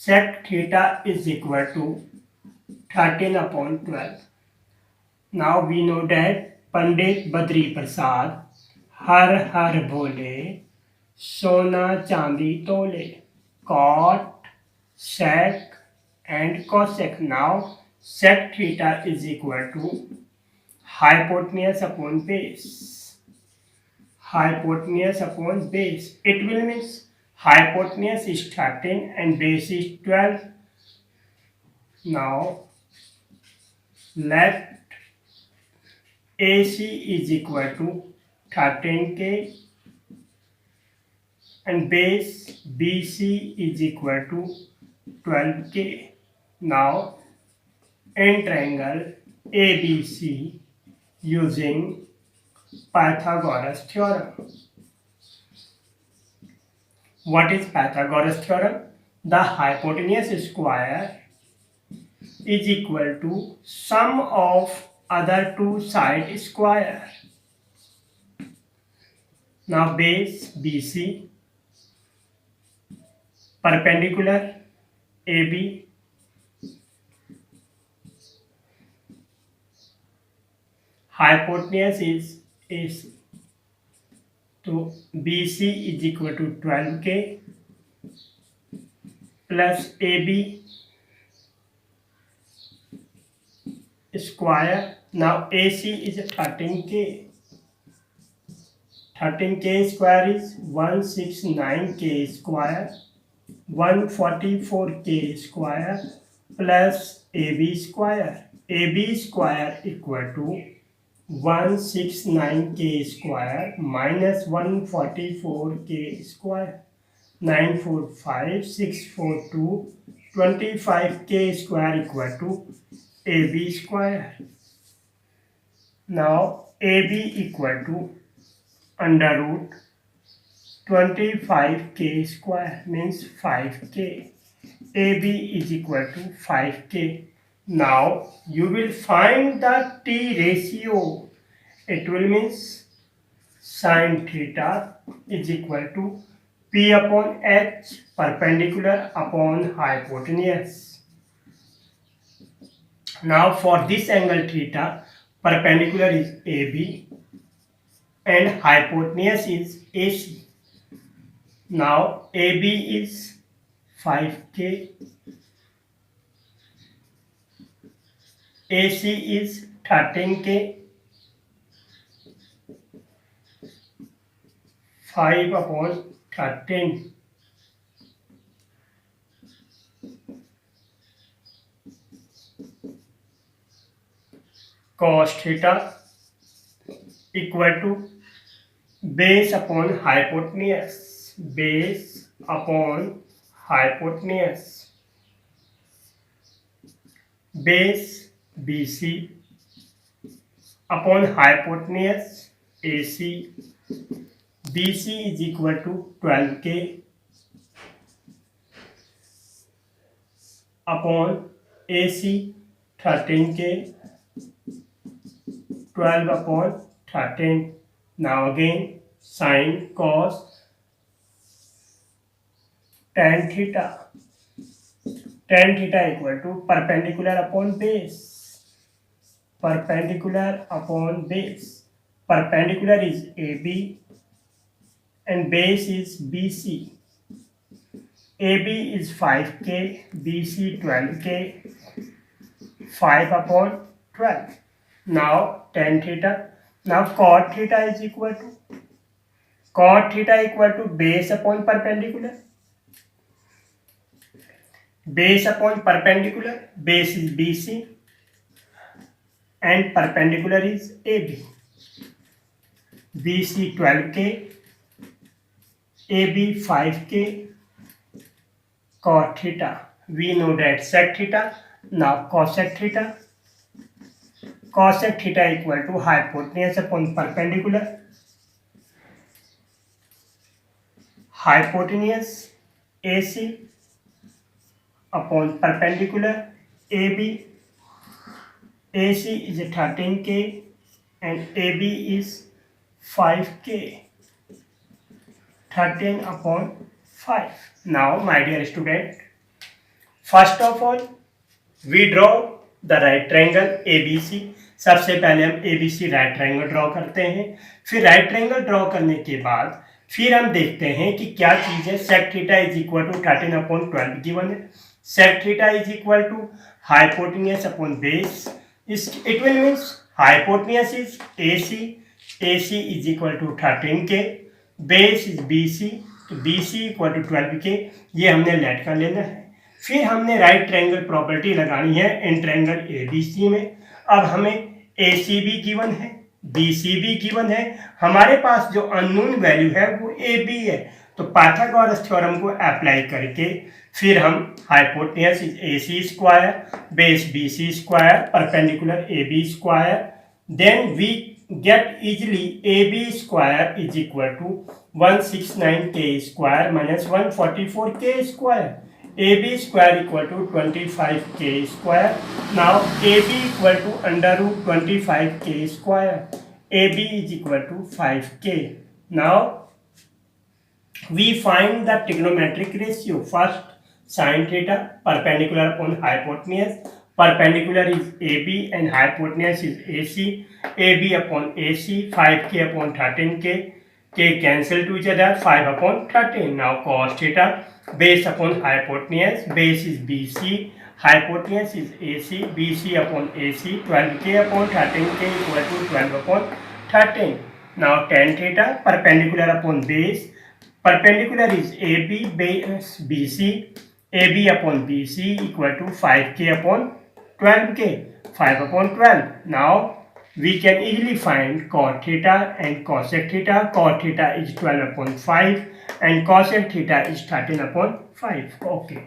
sec theta is equal to 13 upon 12. Now we know that Pandit Badri Prasad हर हर भोले सोना चांदी तोले cot sec and cosec. Now sec theta is equal to hypotenuse upon base. Hypotenuse upon base. It will means hypotenuse is 13 and base is 12. Now let AC is equal to 13K and base BC is equal to 12K. Now in triangle ABC using Pythagoras theorem. What is Pythagoras theorem? The hypotenuse square is equal to sum of other two side square. Now base BC, perpendicular AB, hypotenuse is AC. So BC is equal to 12K plus AB square. Now AC is 13K. 13K square is 169K square, 144K square plus AB square. AB square equal to 169K square minus 144K square. 945, 642, 25K square equal to AB square. Now AB equal to under root 25K square means 5K. AB is equal to 5K. Now you will find the T ratio. It will means sin theta is equal to P upon H perpendicular upon hypotenuse. Now for this angle theta, perpendicular is AB and hypotenuse is AC. Now AB is 5K, AC is 13K, 5 upon 13. Cos theta equal to base upon hypotenuse, base upon hypotenuse, base BC upon hypotenuse AC. BC is equal to 12K upon AC 13K, 12 upon 13. Now again sin cos tan theta. Tan theta equal to perpendicular upon base. Perpendicular upon base. Perpendicular is AB and base is BC. AB is 5K, BC 12K, 5 upon 12. Now tan theta. Now cot theta is equal to base upon perpendicular. Base upon perpendicular, base is BC and perpendicular is AB. BC 12K, AB 5K, cot theta. We know that sec theta. Now cosec theta. Cosec theta equal to hypotenuse upon perpendicular. Hypotenuse AC upon perpendicular AB. AC is 13K and AB is 5K. 13 upon 5. Now my dear student, first of all we draw the right triangle ABC। सबसे पहले हम ABC right triangle draw करते हैं। फिर right triangle draw करने के बाद फिर हम देखते हैं कि क्या चीज़ है। Sec theta is equal to 13/12 given है। Sec theta is equal to hypotenuse upon base. It will means hypotenuse is AC is equal to 13K, base is BC, तो BC इक्वल टू 12K। ये हमने late कर लेना है। फिर हमने right triangle property लगानी है इन ट्रायंगल ABC में। अब हमें AC भी गिवन है, BC भी गिवन है, हमारे पास जो अननोन वैल्यू है वो AB है। तो पाइथागोरस थ्योरम को अप्लाई करके फिर हम hypotenuse is AC square, base BC square, perpendicular AB square, then we get easily AB square is equal to 169K square minus 144K square. AB square equal to 25K square. Now AB equal to under root 25K square. AB is equal to 5K. Now we find the trigonometric ratio. First, sin theta perpendicular upon hypotenuse. Perpendicular is AB and hypotenuse is AC. AB upon AC, 5K upon 13K. K cancel to each other, 5/13. Now cos theta, base upon hypotenuse, base is BC, hypotenuse is AC, BC upon AC, 12K upon 13K equal to 12/13. Now tan theta, perpendicular upon base, perpendicular is AB, base BC, AB upon BC equal to 5K upon 12K, 5/12. Now we can easily find cot theta and cosec theta. Cot theta is 12/5 and cosec theta is 13/5. Okay.